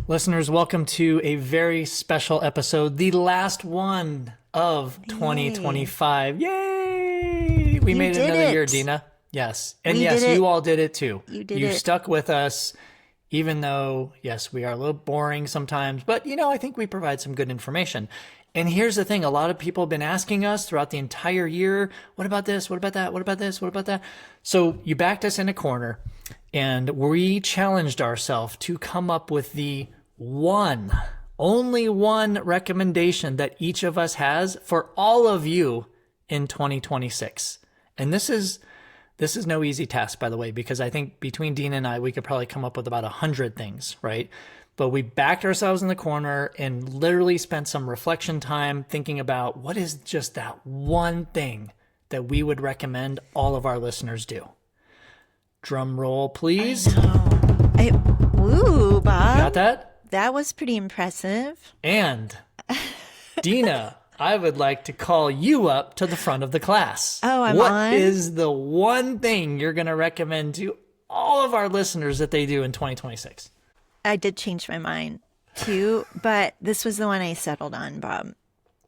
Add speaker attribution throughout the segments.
Speaker 1: Listeners, welcome to a very special episode, the last one of 2025. Yay! We made it another year, Dina. Yes. And yes, you all did it too. You stuck with us, even though, yes, we are a little boring sometimes, but I think we provide some good information. And here's the thing. A lot of people have been asking us throughout the entire year, what about this? What about that? What about this? What about that? So you backed us in a corner and we challenged ourselves to come up with the only one recommendation that each of us has for all of you in 2026. And this is no easy task, by the way, because I think between Dina and I, we could probably come up with about 100 things, right? But we backed ourselves in the corner and literally spent some reflection time thinking about what is just that one thing that we would recommend all of our listeners do. Drum roll, please.
Speaker 2: I know. Woo, Bob.
Speaker 1: You got that?
Speaker 2: That was pretty impressive.
Speaker 1: And Dina, I would like to call you up to the front of the class.
Speaker 2: Oh, I'm
Speaker 1: What
Speaker 2: on?
Speaker 1: is the one thing you're going to recommend to all of our listeners that they do in 2026?
Speaker 2: I did change my mind too, but this was the one I settled on, Bob,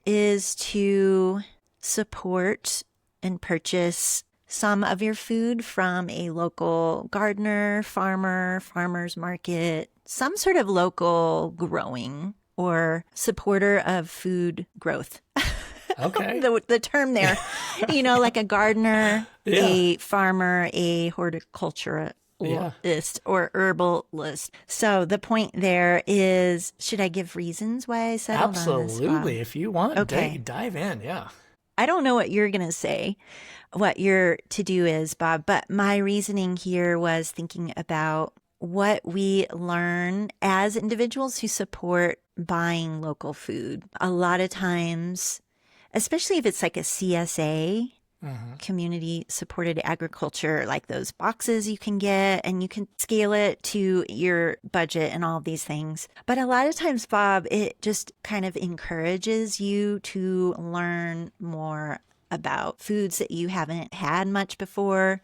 Speaker 2: is to support and purchase some of your food from a local gardener, farmer's market, some sort of local growing or supporter of food growth.
Speaker 1: Okay.
Speaker 2: the term there, like a gardener, a farmer, a horticulturist. Or herbalist. So the point there is, should I give reasons why I settled on this?
Speaker 1: Absolutely. If you want,
Speaker 2: Okay.
Speaker 1: dive in. Yeah.
Speaker 2: I don't know what you're going to say, what your to-do is, Bob, but my reasoning here was thinking about what we learn as individuals who support buying local food. A lot of times, especially if it's like a CSA, community supported agriculture, like those boxes you can get and you can scale it to your budget and all of these things. But a lot of times, Bob, it just kind of encourages you to learn more about foods that you haven't had much before,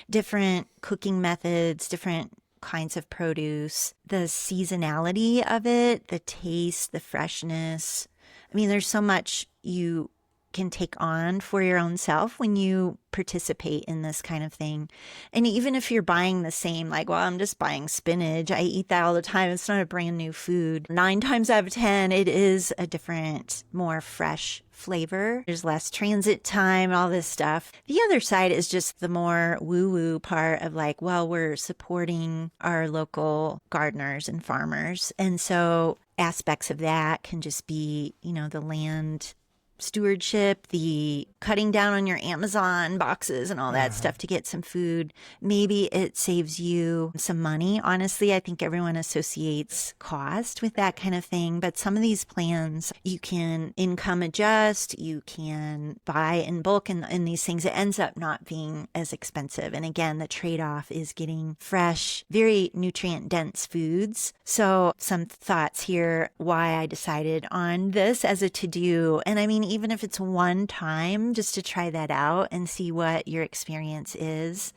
Speaker 2: different cooking methods, different kinds of produce, the seasonality of it, the taste, the freshness. I mean, there's so much you can take on for your own self when you participate in this kind of thing. And even if you're buying the same, like, well, I'm just buying spinach, I eat that all the time, it's not a brand new food. 9 times out of 10, it is a different, more fresh flavor. There's less transit time, all this stuff. The other side is just the more woo-woo part of like, well, we're supporting our local gardeners and farmers. And so aspects of that can just be, the land stewardship, the cutting down on your Amazon boxes and all that stuff to get some food. Maybe it saves you some money. Honestly, I think everyone associates cost with that kind of thing. But some of these plans, you can income adjust, you can buy in bulk and these things. It ends up not being as expensive. And again, the trade-off is getting fresh, very nutrient-dense foods. So some thoughts here why I decided on this as a to-do. And I mean, even if it's one time, just to try that out and see what your experience is,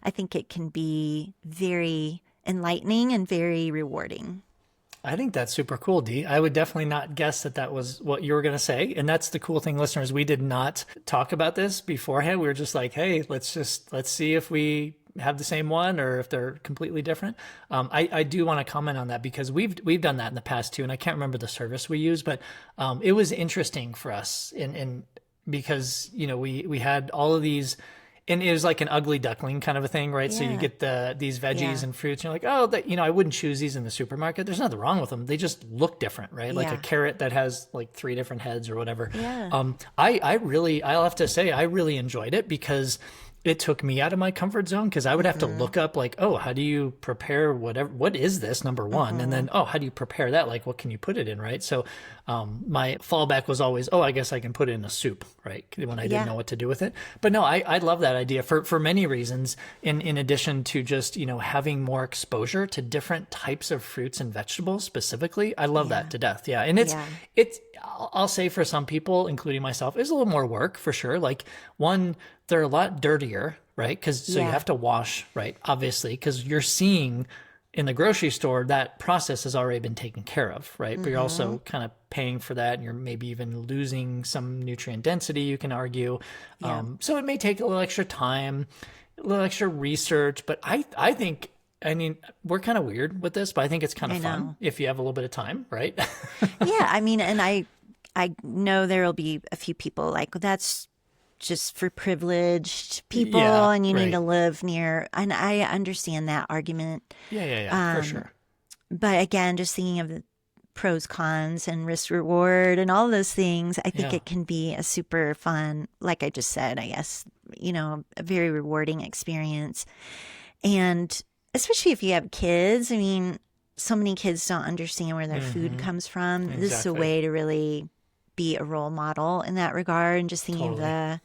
Speaker 2: I think it can be very enlightening and very rewarding.
Speaker 1: I think that's super cool, Dee. I would definitely not guess that was what you were going to say. And that's the cool thing, listeners. We did not talk about this beforehand. We were just like, hey, let's see if we have the same one or if they're completely different. I do want to comment on that because we've done that in the past too. And I can't remember the service we used, but it was interesting for us in because, we had all of these, and it was like an ugly duckling kind of a thing, right? Yeah. So you get these veggies and fruits, and you're like, oh, I wouldn't choose these in the supermarket. There's nothing wrong with them. They just look different, right? Like a carrot that has like 3 different heads or whatever. Yeah. I'll have to say, I really enjoyed it because it took me out of my comfort zone because I would have to look up like, oh, how do you prepare what is this, number one? And then, how do you prepare that? Like, what can you put it in, right? So my fallback was always, I guess I can put it in a soup, right? When I didn't know what to do with it. But no, I love that idea for many reasons, in addition to just, having more exposure to different types of fruits and vegetables specifically. I love that to death. Yeah. And it's, I'll say for some people, including myself, it's a little more work for sure. Like they're a lot dirtier, right? Because you have to wash, right? Obviously, because you're seeing in the grocery store, that process has already been taken care of, right? But you're
Speaker 2: Mm-hmm.
Speaker 1: also kind of paying for that, and you're maybe even losing some nutrient density, you can argue.
Speaker 2: Yeah,
Speaker 1: So it may take a little extra time, a little extra research, but I think, I mean, we're kind of weird with this, but I think it's kind of
Speaker 2: I
Speaker 1: fun
Speaker 2: know.
Speaker 1: if you have a little bit of time, right?
Speaker 2: Yeah, I mean, and I know there will be a few people like, "Well, that's just for privileged people
Speaker 1: Yeah,
Speaker 2: and you need to
Speaker 1: right.
Speaker 2: live near," and I understand that argument.
Speaker 1: Yeah, for
Speaker 2: Um,
Speaker 1: sure.
Speaker 2: but again, just thinking of the pros, cons, and risk reward and all those things, I think
Speaker 1: Yeah.
Speaker 2: it can be a super fun, like I just said, I guess, a very rewarding experience. And especially if you have kids, I mean, so many kids don't understand where their food
Speaker 1: Hmm.
Speaker 2: comes from. This is a
Speaker 1: Exactly.
Speaker 2: way to really be a role model in that regard. And just thinking of
Speaker 1: Totally.
Speaker 2: the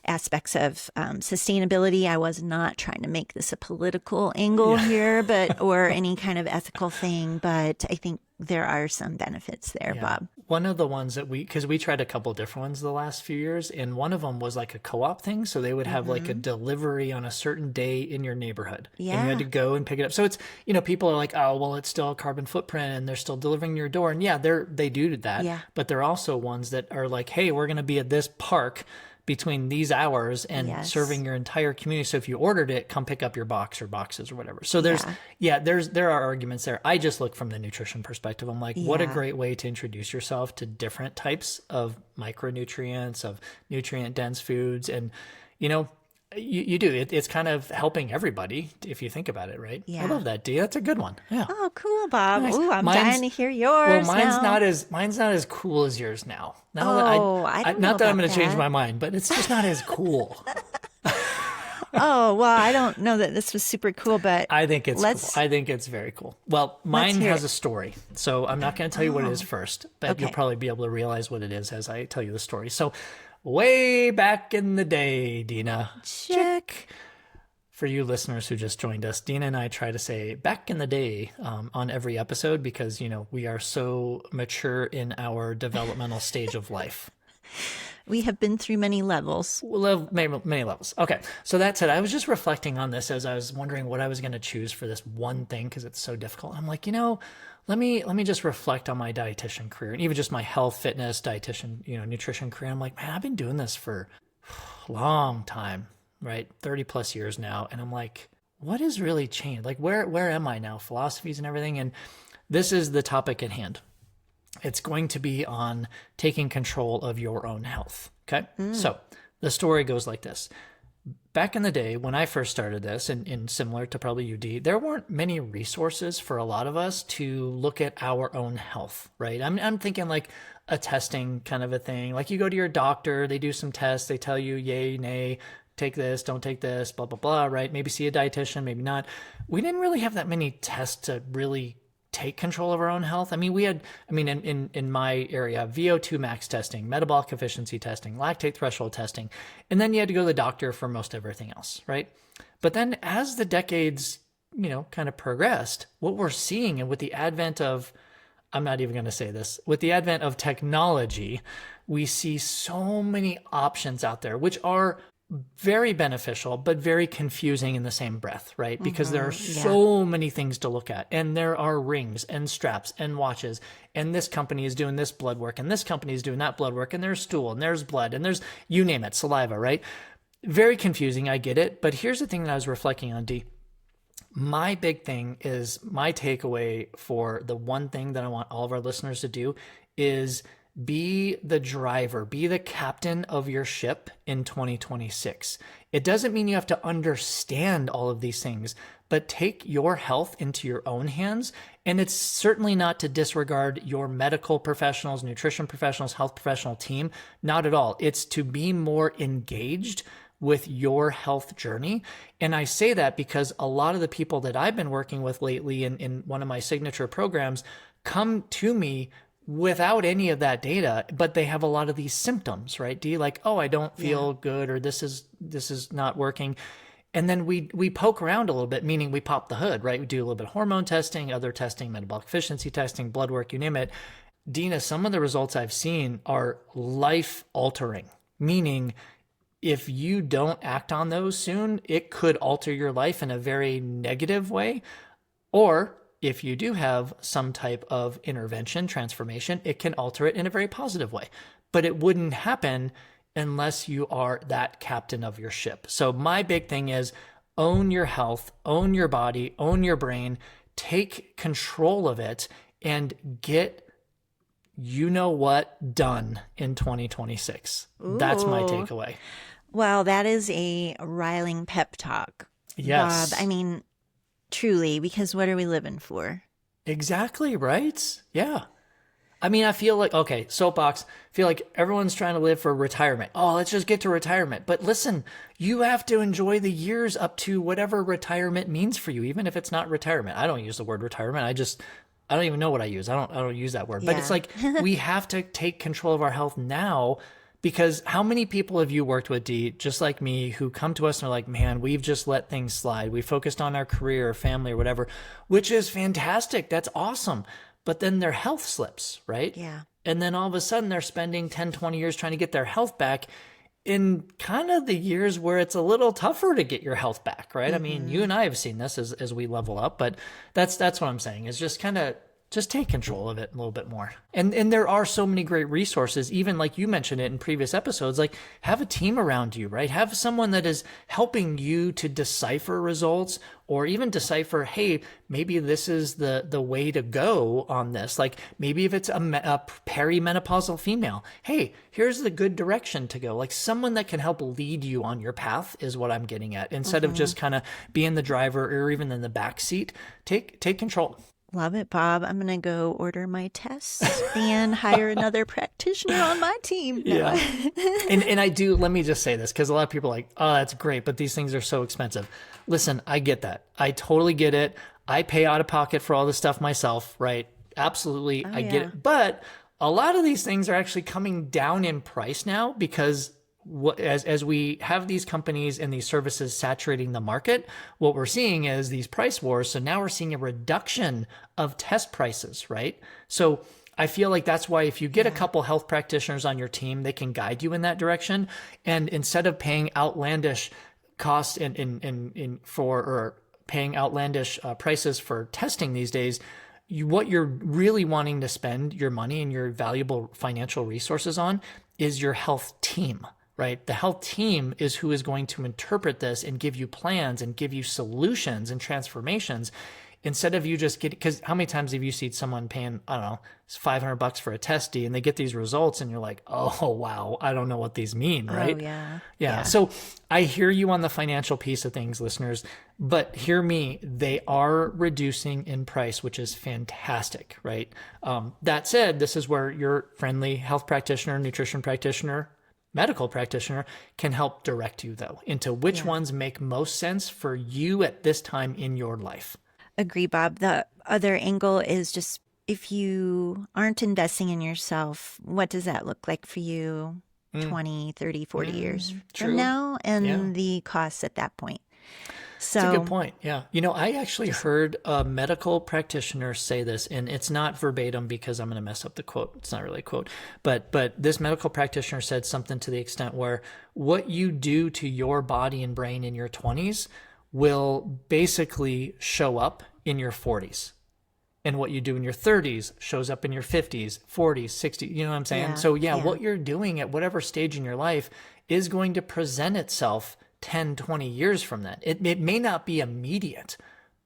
Speaker 2: aspects of sustainability. I was not trying to make this a political angle
Speaker 1: Yeah.
Speaker 2: here, but or any kind of ethical thing. But I think there are some benefits there,
Speaker 1: Yeah.
Speaker 2: Bob.
Speaker 1: One of the ones that because we tried a couple different ones the last few years, and one of them was like a co-op thing. So they would have like a
Speaker 2: Hmm.
Speaker 1: delivery on a certain day in your neighborhood, and you had to
Speaker 2: Yeah,
Speaker 1: go and pick it up. So it's, people are like, oh, well, it's still a carbon footprint and they're still delivering your door. And yeah, they do that,
Speaker 2: yeah,
Speaker 1: but they're also ones that are like, hey, we're going to be at this park between these hours and
Speaker 2: yes,
Speaker 1: serving your entire community. So if you ordered it, come pick up your box or boxes or whatever. So
Speaker 2: yeah,
Speaker 1: there are arguments there. I just look from the nutrition perspective. I'm like, what a
Speaker 2: yeah.
Speaker 1: great way to introduce yourself to different types of micronutrients, of nutrient dense foods. And, you know, you do it's kind of helping everybody if you think about it, right? I
Speaker 2: Yeah.
Speaker 1: love that, D. That's a good one. Yeah.
Speaker 2: Oh, cool, Bob.
Speaker 1: Nice.
Speaker 2: Ooh, I'm dying
Speaker 1: Mine's
Speaker 2: to hear
Speaker 1: well,
Speaker 2: yours now.
Speaker 1: mine's not as cool as yours now. Now that
Speaker 2: Oh, I don't know
Speaker 1: not that I'm
Speaker 2: about
Speaker 1: going to change
Speaker 2: that.
Speaker 1: my mind, but it's just not as cool.
Speaker 2: Oh, well, I don't know that this was super cool, but
Speaker 1: I think it's cool.
Speaker 2: let's
Speaker 1: I think it's very cool. Well,
Speaker 2: let's
Speaker 1: mine
Speaker 2: hear
Speaker 1: has
Speaker 2: it.
Speaker 1: a story. So I'm not going to tell you what it is
Speaker 2: Oh,
Speaker 1: first, but you'll
Speaker 2: okay.
Speaker 1: probably be able to realize what it is as I tell you the story. So, way back in the day, Dina,
Speaker 2: Check.
Speaker 1: for you listeners who just joined us, Dina and I try to say back in the day on every episode because, we are so mature in our developmental stage of life.
Speaker 2: We have been through many levels.
Speaker 1: Many levels. Okay. So that said, I was just reflecting on this as I was wondering what I was going to choose for this one thing because it's so difficult. I'm like, let me just reflect on my dietitian career and even just my health, fitness, dietitian, nutrition career. I'm like, man, I've been doing this for a long time, right? 30 plus years now. And I'm like, what has really changed? Like, where am I now? Philosophies and everything. And this is the topic at hand. It's going to be on taking control of your own health. Okay.
Speaker 2: Mm,
Speaker 1: So the story goes like this. Back in the day when I first started this, and similar to probably UD, there weren't many resources for a lot of us to look at our own health, right? I'm thinking like a testing kind of a thing. Like you go to your doctor, they do some tests, they tell you yay, nay, take this, don't take this, blah, blah, blah, right? Maybe see a dietitian, maybe not. We didn't really have that many tests to really take control of our own health. I mean, in my area, VO2 max testing, metabolic efficiency testing, lactate threshold testing, and then you had to go to the doctor for most everything else, right? But then as the decades, kind of progressed, what we're seeing and with the advent of, I'm not even going to say this, with the advent of technology, we see so many options out there, which are very beneficial, but very confusing in the same breath, right? Because there are
Speaker 2: yeah.
Speaker 1: so many things to look at. And there are rings and straps and watches. And this company is doing this blood work. And this company is doing that blood work. And there's stool and there's blood and there's, you name it, saliva, right? Very confusing. I get it. But here's the thing that I was reflecting on, D. My big thing is my takeaway for the one thing that I want all of our listeners to do is be the driver, be the captain of your ship in 2026. It doesn't mean you have to understand all of these things, but take your health into your own hands. And it's certainly not to disregard your medical professionals, nutrition professionals, health professional team. Not at all. It's to be more engaged with your health journey. And I say that because a lot of the people that I've been working with lately in one of my signature programs come to me without any of that data, but they have a lot of these symptoms, right? Do you like, oh, I don't
Speaker 2: Yeah.
Speaker 1: feel good, or this is not working. And then we poke around a little bit, meaning we pop the hood, right? We do a little bit of hormone testing, other testing, metabolic efficiency testing, blood work, you name it. Dina, some of the results I've seen are life altering, meaning if you don't act on those soon, it could alter your life in a very negative way Or if you do have some type of intervention, transformation, it can alter it in a very positive way. But it wouldn't happen unless you are that captain of your ship. So my big thing is own your health, own your body, own your brain, take control of it, and get you know what done in 2026.
Speaker 2: Ooh.
Speaker 1: That's my takeaway.
Speaker 2: Well, that is a riling pep talk.
Speaker 1: Yes.
Speaker 2: Bob, I mean, truly, because what are we living for?
Speaker 1: Exactly, right? Yeah. I mean, I feel like, okay, soapbox, I feel like everyone's trying to live for retirement. Oh, let's just get to retirement. But listen, you have to enjoy the years up to whatever retirement means for you, even if it's not retirement. I don't use the word retirement. I don't even know what I use. I don't use that word. But it's like we have to take control of our health now, because how many people have you worked with, Dee, just like me, who come to us and are like, man, we've just let things slide. We focused on our career or family or whatever, which is fantastic. That's awesome. But then their health slips, right?
Speaker 2: Yeah.
Speaker 1: And then all of a sudden they're spending 10, 20 years trying to get their health back in kind of the years where it's a little tougher to get your health back, right? I mean, you and I have seen this as we level up, but that's what I'm saying, is just kind of just take control of it a little bit more. And there are so many great resources, even like you mentioned it in previous episodes, like have a team around you, right? Have someone that is helping you to decipher results, or even decipher, hey, maybe this is the way to go on this. Like maybe if it's a perimenopausal female, hey, here's the good direction to go. Like someone that can help lead you on your path is what I'm getting at. Instead of just kind of being the driver or even in the back seat, take control.
Speaker 2: Love it, Bob. I'm going to go order my tests and hire another practitioner on my team. No.
Speaker 1: Yeah. And I do, let me just say this, because a lot of people are like, oh, that's great, but these things are so expensive. Listen, I get that. I totally get it. I pay out of pocket for all this stuff myself, right? Absolutely. I get it. But a lot of these things are actually coming down in price now, because as we have these companies and these services saturating the market, what we're seeing is these price wars. So now we're seeing a reduction of test prices, right? So I feel like that's why if you get a couple health practitioners on your team, they can guide you in that direction. And instead of paying outlandish costs or paying outlandish prices for testing these days, what you're really wanting to spend your money and your valuable financial resources on is your health team. Right? The health team is who is going to interpret this and give you plans and give you solutions and transformations, instead of you just getting, because how many times have you seen someone paying, I don't know, $500 for a testy, and they get these results and you're like, oh, wow, I don't know what these mean, right?
Speaker 2: Oh,
Speaker 1: yeah. So I hear you on the financial piece of things, listeners, but hear me, they are reducing in price, which is fantastic, right? That said, this is where your friendly health practitioner, nutrition practitioner, medical practitioner can help direct you, though, into which ones make most sense for you at this time in your life.
Speaker 2: Agree, Bob. The other angle is just, if you aren't investing in yourself, what does that look like for you 20, 30, 40 years from now, and the costs at that point? So,
Speaker 1: that's a good point. Yeah. You know, I actually heard a medical practitioner say this, and it's not verbatim because I'm going to mess up the quote. It's not really a quote, but this medical practitioner said something to the extent where what you do to your body and brain in your 20s will basically show up in your 40s. And what you do in your 30s shows up in your 50s, 40s, 60s. You know what I'm saying?
Speaker 2: Yeah,
Speaker 1: So what you're doing at whatever stage in your life is going to present itself 10, 20 years from that. It may not be immediate,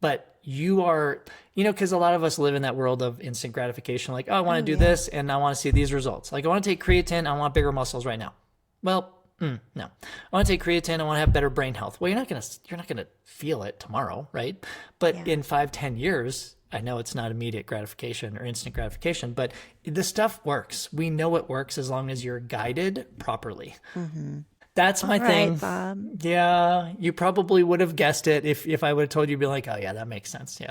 Speaker 1: but you are, because a lot of us live in that world of instant gratification. Like, oh, I want to do this and I want to see these results. Like, I want to take creatine. I want bigger muscles right now. Well, no. I want to take creatine. I want to have better brain health. Well, you're not going to feel it tomorrow, right? But in 5, 10 years, I know it's not immediate gratification or instant gratification, but the stuff works. We know it works as long as you're guided properly. Mm-hmm. That's my thing.
Speaker 2: Bob.
Speaker 1: Yeah, you probably would have guessed it if I would have told you. You'd be like, oh yeah, that makes sense. Yeah.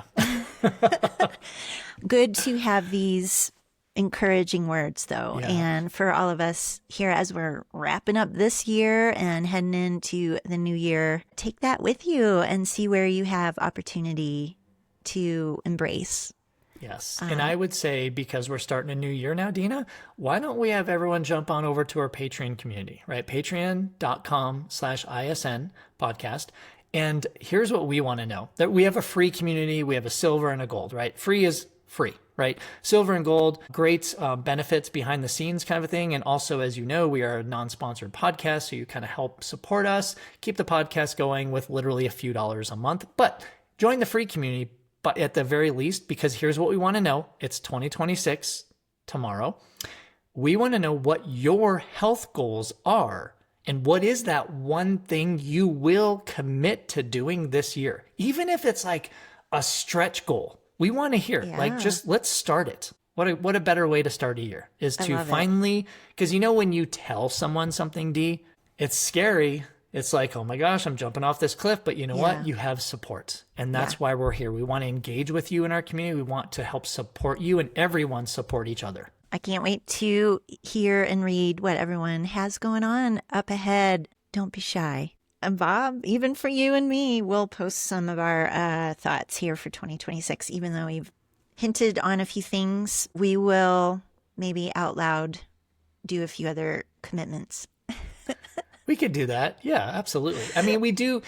Speaker 2: Good to have these encouraging words, though.
Speaker 1: Yeah.
Speaker 2: And for all of us here, as we're wrapping up this year and heading into the new year, take that with you and see where you have opportunity to embrace.
Speaker 1: Yes. And I would say, because we're starting a new year now, Dina, why don't we have everyone jump on over to our Patreon community, right? Patreon.com/ISN podcast. And here's what we want to know, that we have a free community. We have a silver and a gold, right? Free is free, right? Silver and gold, great benefits behind the scenes kind of a thing. And also, as you know, we are a non-sponsored podcast. So you kind of help support us, keep the podcast going with literally a few dollars a month. But join the free community, but at the very least, because here's what we want to know. It's 2026 tomorrow. We want to know what your health goals are. And what is that one thing you will commit to doing this year? Even if it's like a stretch goal, we want to hear, like, just let's start it. What a better way to start a year is to finally, because when you tell someone something, D, it's scary. It's like, oh my gosh, I'm jumping off this cliff. But you know what? You have support. And that's why we're here. We want to engage with you in our community. We want to help support you, and everyone support each other.
Speaker 2: I can't wait to hear and read what everyone has going on up ahead. Don't be shy. And Bob, even for you and me, we'll post some of our thoughts here for 2026. Even though we've hinted on a few things, we will maybe out loud do a few other commitments.
Speaker 1: We could do that. Yeah, absolutely. I mean, we do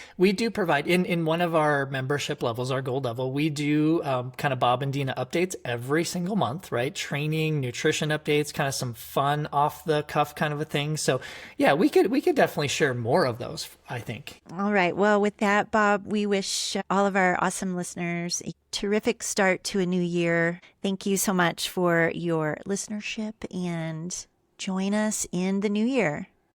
Speaker 1: provide in one of our membership levels, our gold level, we do kind of Bob and Dina updates every single month, right? Training, nutrition updates, kind of some fun off the cuff kind of a thing. So yeah, we could definitely share more of those, I think.
Speaker 2: All right. Well, with that, Bob, we wish all of our awesome listeners a terrific start to a new year. Thank you so much for your listenership, and join us in the new year.